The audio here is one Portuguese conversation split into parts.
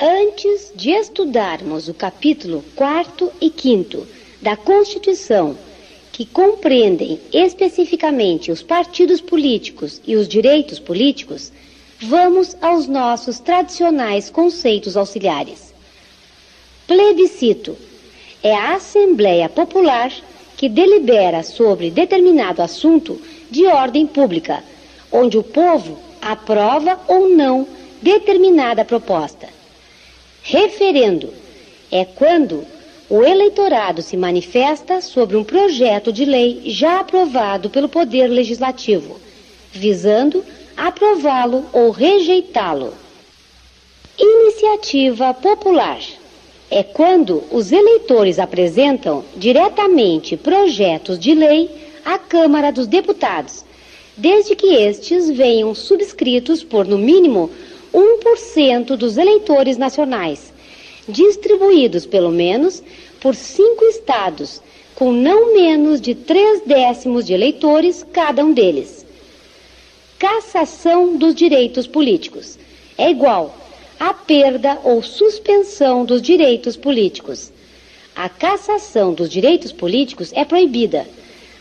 Antes de estudarmos o capítulo 4º e 5º da Constituição, que compreendem especificamente os partidos políticos e os direitos políticos, vamos aos nossos tradicionais conceitos auxiliares. Plebiscito é a Assembleia Popular que delibera sobre determinado assunto de ordem pública, onde o povo aprova ou não determinada proposta. Referendo é quando o eleitorado se manifesta sobre um projeto de lei já aprovado pelo Poder Legislativo, visando aprová-lo ou rejeitá-lo. Iniciativa popular é quando os eleitores apresentam diretamente projetos de lei à Câmara dos Deputados, desde que estes venham subscritos por, no mínimo, 1% dos eleitores nacionais, distribuídos pelo menos por 5 estados, com não menos de 3/10 de eleitores cada um deles. Cassação dos direitos políticos é igual à perda ou suspensão dos direitos políticos. A cassação dos direitos políticos é proibida.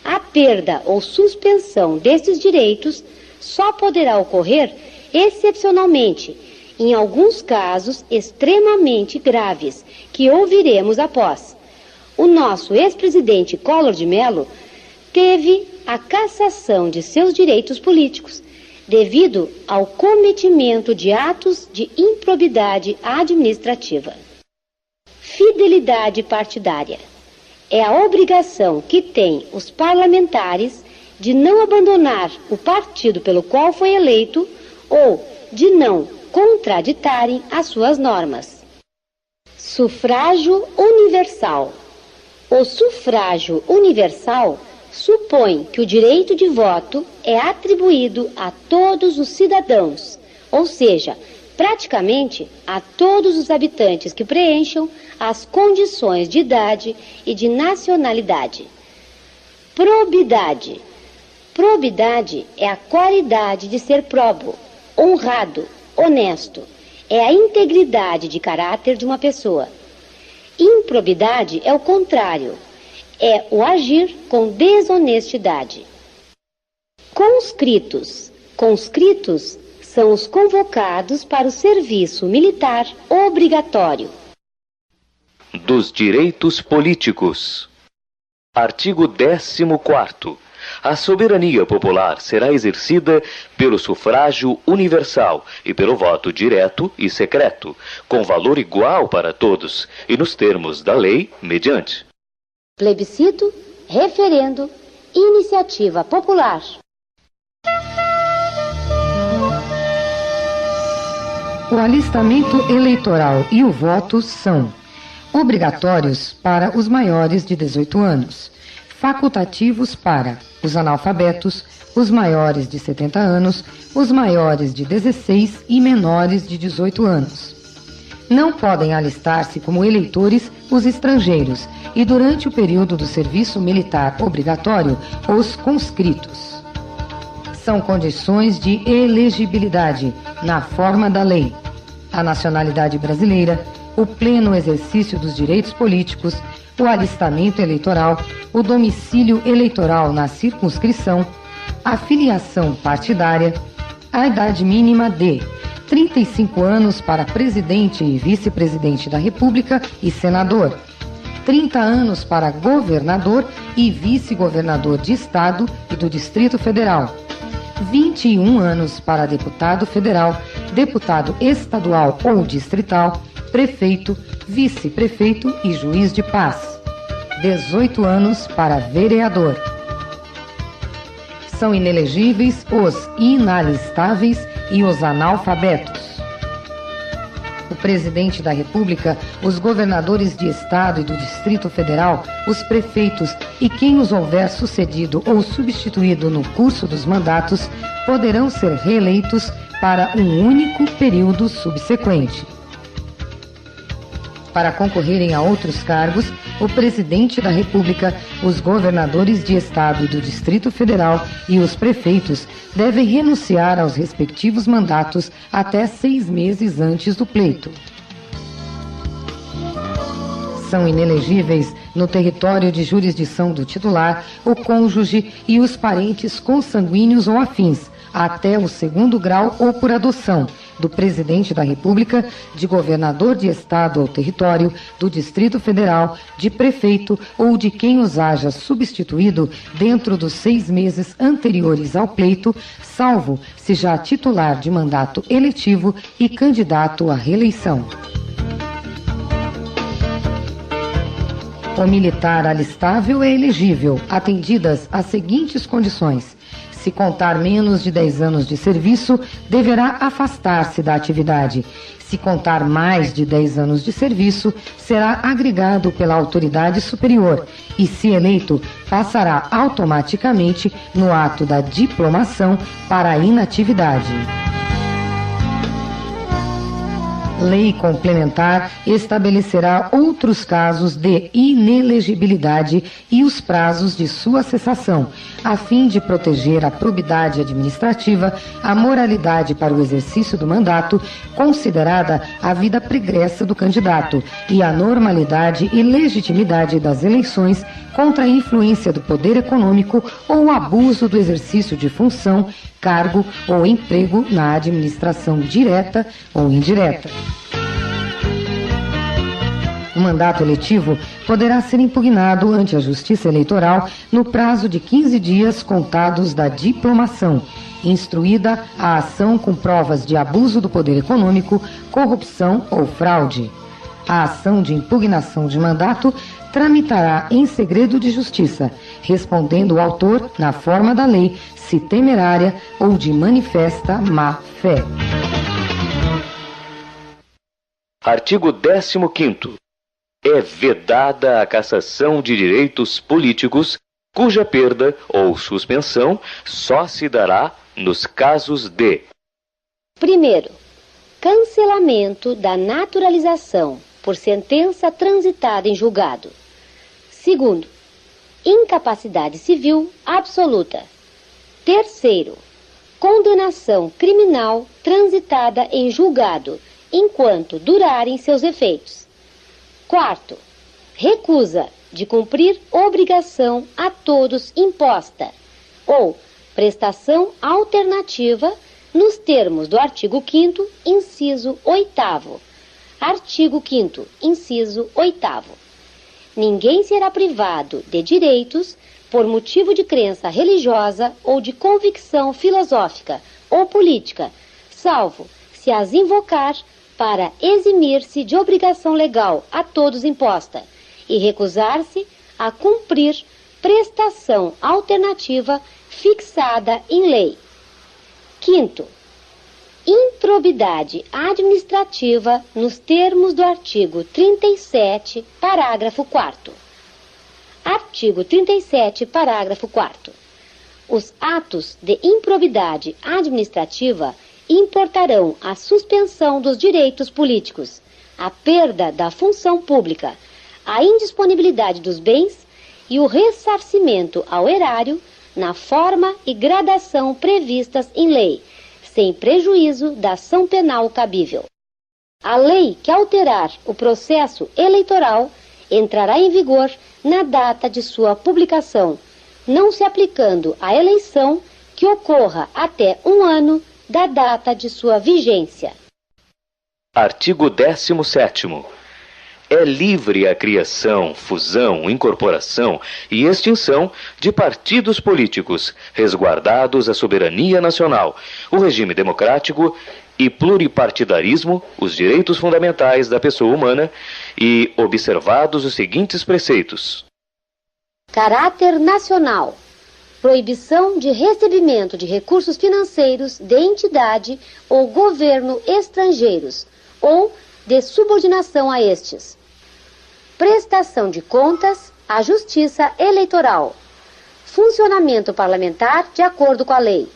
A perda ou suspensão destes direitos só poderá ocorrer excepcionalmente, em alguns casos extremamente graves, que ouviremos após. O nosso ex-presidente Collor de Mello teve a cassação de seus direitos políticos, devido ao cometimento de atos de improbidade administrativa. Fidelidade partidária é a obrigação que têm os parlamentares de não abandonar o partido pelo qual foi eleito ou de não contraditarem as suas normas. Sufrágio universal. O sufrágio universal supõe que o direito de voto é atribuído a todos os cidadãos, ou seja, praticamente a todos os habitantes que preencham as condições de idade e de nacionalidade. Probidade. Probidade é a qualidade de ser probo, honrado, honesto. É a integridade de caráter de uma pessoa. Improbidade é o contrário. É o agir com desonestidade. Conscritos. Conscritos são os convocados para o serviço militar obrigatório. Dos direitos políticos. Artigo 14º. A soberania popular será exercida pelo sufrágio universal e pelo voto direto e secreto, com valor igual para todos e nos termos da lei mediante. Plebiscito, referendo, iniciativa popular. O alistamento eleitoral e o voto são obrigatórios para os maiores de 18 anos, facultativos para os analfabetos, os maiores de 70 anos, os maiores de 16 e menores de 18 anos. Não podem alistar-se como eleitores os estrangeiros e, durante o período do serviço militar obrigatório, os conscritos. São condições de elegibilidade, na forma da lei: a nacionalidade brasileira, o pleno exercício dos direitos políticos, o alistamento eleitoral, o domicílio eleitoral na circunscrição, a filiação partidária, a idade mínima de 35 anos para presidente e vice-presidente da República e senador, 30 anos para governador e vice-governador de Estado e do Distrito Federal, 21 anos para deputado federal, deputado estadual ou distrital, prefeito, vice-prefeito e juiz de paz, 18 anos para vereador. São inelegíveis os inalistáveis e os analfabetos. O presidente da República, os governadores de Estado e do Distrito Federal, os prefeitos e quem os houver sucedido ou substituído no curso dos mandatos poderão ser reeleitos para um único período subsequente. Para concorrerem a outros cargos, o presidente da República, os governadores de Estado e do Distrito Federal e os prefeitos devem renunciar aos respectivos mandatos até 6 meses antes do pleito. São inelegíveis no território de jurisdição do titular, o cônjuge e os parentes consanguíneos ou afins, até o 2º grau ou por adoção, do Presidente da República, de governador de estado ou território, do Distrito Federal, de prefeito ou de quem os haja substituído dentro dos 6 meses anteriores ao pleito, salvo se já titular de mandato eletivo e candidato à reeleição. O militar alistável é elegível, atendidas as seguintes condições. Se contar menos de 10 anos de serviço, deverá afastar-se da atividade. Se contar mais de 10 anos de serviço, será agregado pela autoridade superior e, se eleito, passará automaticamente no ato da diplomação para a inatividade. Lei complementar estabelecerá outros casos de inelegibilidade e os prazos de sua cessação, a fim de proteger a probidade administrativa, a moralidade para o exercício do mandato, considerada a vida pregressa do candidato, e a normalidade e legitimidade das eleições contra a influência do poder econômico ou o abuso do exercício de função, cargo ou emprego na administração direta ou indireta. O mandato eletivo poderá ser impugnado ante a Justiça Eleitoral no prazo de 15 dias contados da diplomação, instruída a ação com provas de abuso do poder econômico, corrupção ou fraude. A ação de impugnação de mandato tramitará em segredo de justiça, respondendo o autor na forma da lei, se temerária ou de manifesta má-fé. Artigo 15º. É vedada a cassação de direitos políticos, cuja perda ou suspensão só se dará nos casos de: primeiro, cancelamento da naturalização por sentença transitada em julgado. Segundo, incapacidade civil absoluta. Terceiro, condenação criminal transitada em julgado, enquanto durarem seus efeitos. Quarto, recusa de cumprir obrigação a todos imposta, ou prestação alternativa nos termos do artigo 5º, inciso 8º. Artigo 5º, inciso 8º. Ninguém será privado de direitos por motivo de crença religiosa ou de convicção filosófica ou política, salvo se as invocar para eximir-se de obrigação legal a todos imposta e recusar-se a cumprir prestação alternativa fixada em lei. Quinto, improbidade administrativa nos termos do artigo 37, parágrafo 4º. Artigo 37, parágrafo 4º. Os atos de improbidade administrativa importarão a suspensão dos direitos políticos, a perda da função pública, a indisponibilidade dos bens e o ressarcimento ao erário na forma e gradação previstas em lei, sem prejuízo da ação penal cabível. A lei que alterar o processo eleitoral entrará em vigor na data de sua publicação, não se aplicando à eleição que ocorra até 1 ano da data de sua vigência. Artigo 17º. É livre a criação, fusão, incorporação e extinção de partidos políticos, resguardados a soberania nacional, o regime democrático e pluripartidarismo, os direitos fundamentais da pessoa humana e observados os seguintes preceitos: Caráter nacional. Proibição de recebimento de recursos financeiros de entidade ou governo estrangeiros ou de subordinação a estes. Prestação de contas à Justiça Eleitoral. Funcionamento parlamentar de acordo com a lei.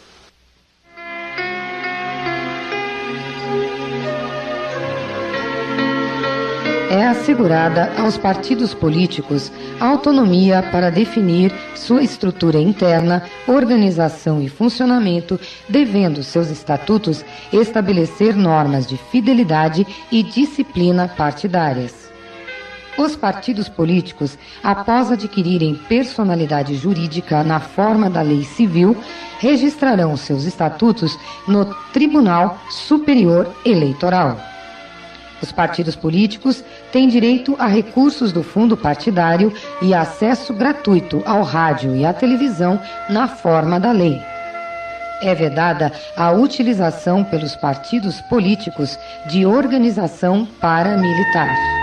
É assegurada aos partidos políticos a autonomia para definir sua estrutura interna, organização e funcionamento, devendo seus estatutos estabelecer normas de fidelidade e disciplina partidárias. Os partidos políticos, após adquirirem personalidade jurídica na forma da lei civil, registrarão seus estatutos no Tribunal Superior Eleitoral. Os partidos políticos têm direito a recursos do fundo partidário e acesso gratuito ao rádio e à televisão na forma da lei. É vedada a utilização pelos partidos políticos de organização paramilitar.